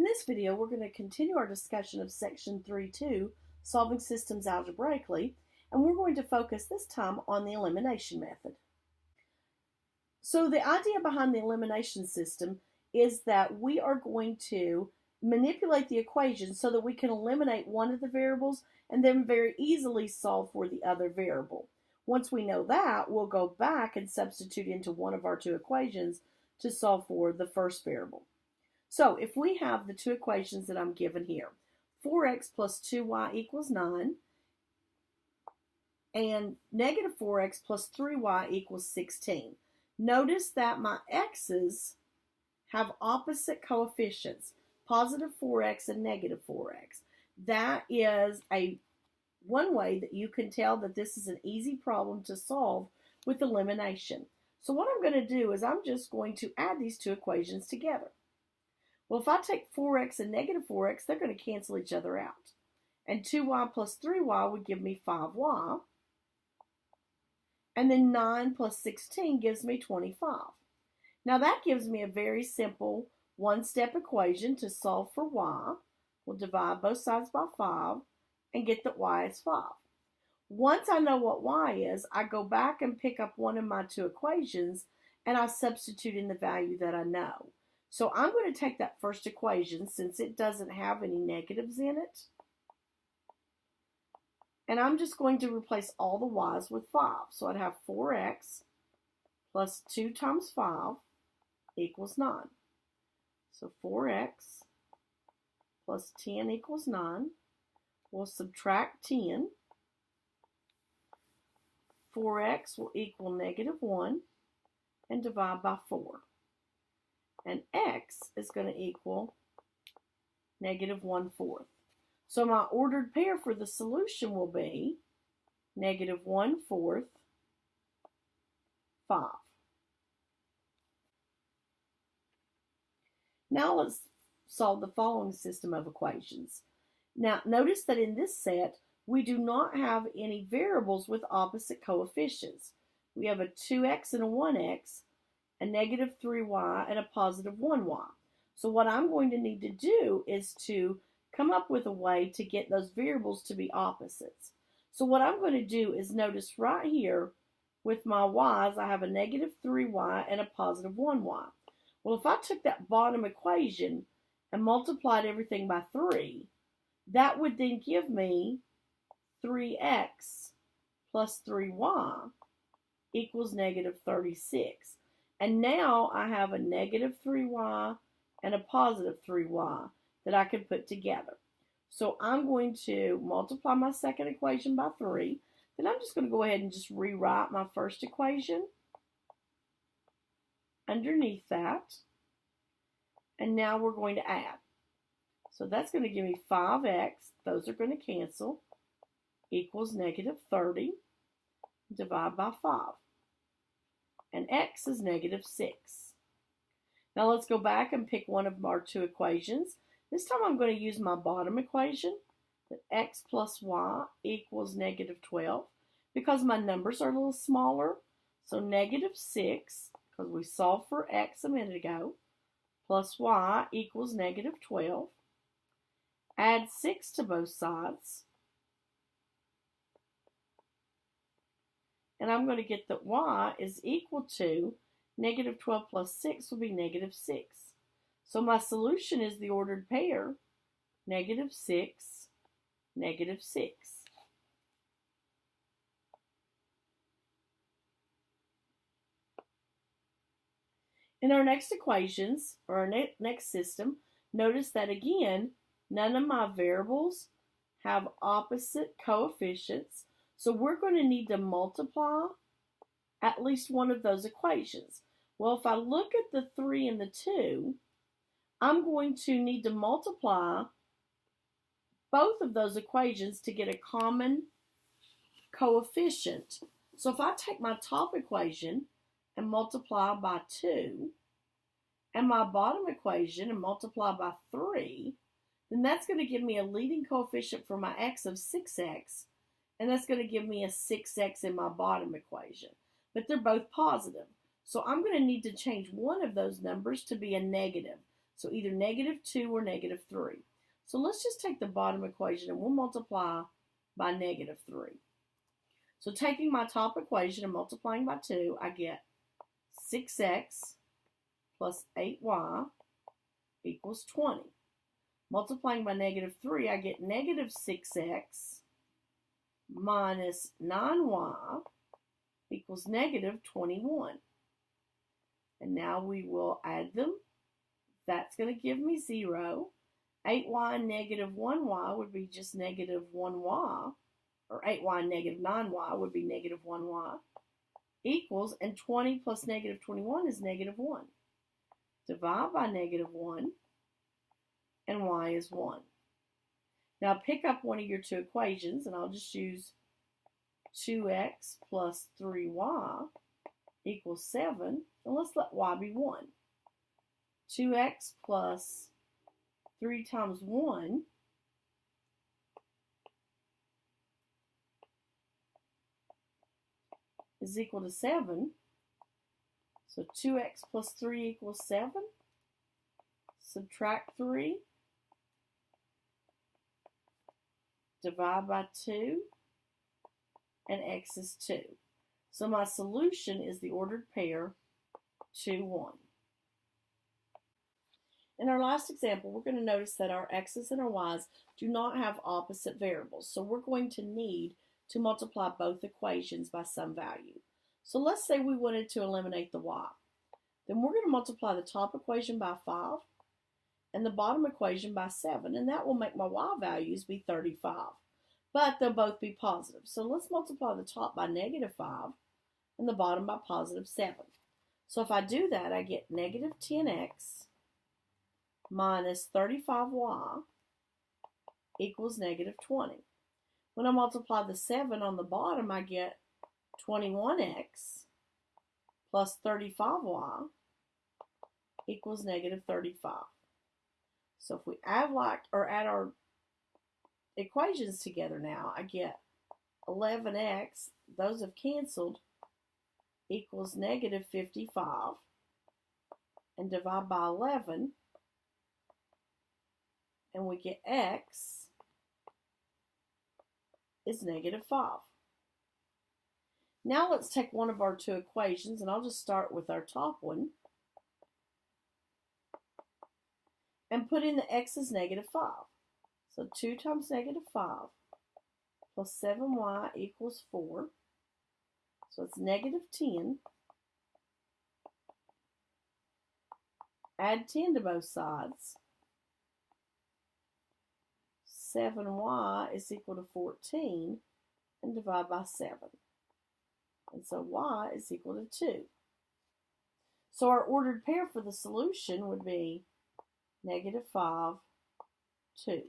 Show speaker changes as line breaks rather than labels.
In this video, we're going to continue our discussion of Section 3.2, Solving Systems Algebraically, and we're going to focus this time on the elimination method. So the idea behind the elimination system is that we are going to manipulate the equation so that we can eliminate one of the variables and then very easily solve for the other variable. Once we know that, we'll go back and substitute into one of our two equations to solve for the first variable. So if we have the two equations that I'm given here, 4x plus 2y equals 9, and negative 4x plus 3y equals 16. Notice that my x's have opposite coefficients, positive 4x and negative 4x. That is one way that you can tell that this is an easy problem to solve with elimination. So what I'm going to do is I'm just going to add these two equations together. Well, if I take 4x and negative 4x, they're going to cancel each other out. And 2y plus 3y would give me 5y. And then 9 plus 16 gives me 25. Now that gives me a very simple one-step equation to solve for y. We'll divide both sides by 5 and get that y is 5. Once I know what y is, I go back and pick up one of my two equations and I substitute in the value that I know. So I'm going to take that first equation since it doesn't have any negatives in it. And I'm just going to replace all the y's with 5. So I'd have 4x plus 2 times 5 equals 9. So 4x plus 10 equals 9. We'll subtract 10. 4x will equal negative 1 and divide by 4. And x is going to equal negative 1/4. So my ordered pair for the solution will be negative 1/4, 5. Now let's solve the following system of equations. Now notice that in this set, we do not have any variables with opposite coefficients. We have a 2x and a 1x, a negative 3y, and a positive 1y. So what I'm going to need to do is to come up with a way to get those variables to be opposites. So what I'm going to do is notice right here with my y's, I have a negative 3y and a positive 1y. Well, if I took that bottom equation and multiplied everything by 3, that would then give me 3x plus 3y equals negative 36. And now I have a negative 3y and a positive 3y that I can put together. So I'm going to multiply my second equation by 3. Then I'm just going to go ahead and just rewrite my first equation underneath that. And now we're going to add. So that's going to give me 5x. Those are going to cancel. Equals negative 30. Divide by 5. And x is negative 6. Now let's go back and pick one of our two equations. This time I'm going to use my bottom equation, that x plus y equals negative 12, because my numbers are a little smaller. So negative 6, because we solved for x a minute ago, plus y equals negative 12. Add 6 to both sides. And I'm going to get that y is equal to negative 12 plus 6 will be negative 6. So my solution is the ordered pair, negative 6, negative 6. In our next equations, or our next system, notice that again, none of my variables have opposite coefficients. So we're going to need to multiply at least one of those equations. Well, if I look at the 3 and the 2, I'm going to need to multiply both of those equations to get a common coefficient. So if I take my top equation and multiply by 2, and my bottom equation and multiply by 3, then that's going to give me a leading coefficient for my x of 6x, and that's going to give me a 6x in my bottom equation. But they're both positive. So I'm going to need to change one of those numbers to be a negative. So either negative 2 or negative 3. So let's just take the bottom equation and we'll multiply by negative 3. So taking my top equation and multiplying by 2, I get 6x plus 8y equals 20. Multiplying by negative 3, I get negative 6x minus 9y equals negative 21. And now we will add them. That's going to give me 0. 8y and negative 1y would be just negative 1y, or 8y and negative 9y would be negative 1y, equals, and 20 plus negative 21 is negative 1. Divide by negative 1, and y is 1. Now pick up one of your two equations, and I'll just use 2x plus 3y equals 7, and let's let y be 1. 2x plus 3 times 1 is equal to 7. So 2x plus 3 equals 7. Subtract 3. Divide by 2. And x is 2. So my solution is the ordered pair 2, 1. In our last example, we're going to notice that our x's and our y's do not have opposite variables. So we're going to need to multiply both equations by some value. So let's say we wanted to eliminate the y. Then we're going to multiply the top equation by 5 and the bottom equation by 7. And that will make my y values be 35. But they'll both be positive. So let's multiply the top by negative 5 and the bottom by positive 7. So if I do that, I get negative 10x minus 35y equals negative 20. When I multiply the 7 on the bottom, I get 21x plus 35y equals negative 35. So if we add our equations together now, I get 11x, those have canceled, equals negative 55, and divide by 11, and we get x is negative 5. Now let's take one of our two equations, and I'll just start with our top one, and put in the x is negative 5. So 2 times negative 5 plus 7y equals 4. So it's negative 10. Add 10 to both sides. 7y is equal to 14, and divide by 7. And so y is equal to 2. So our ordered pair for the solution would be negative 5, 2.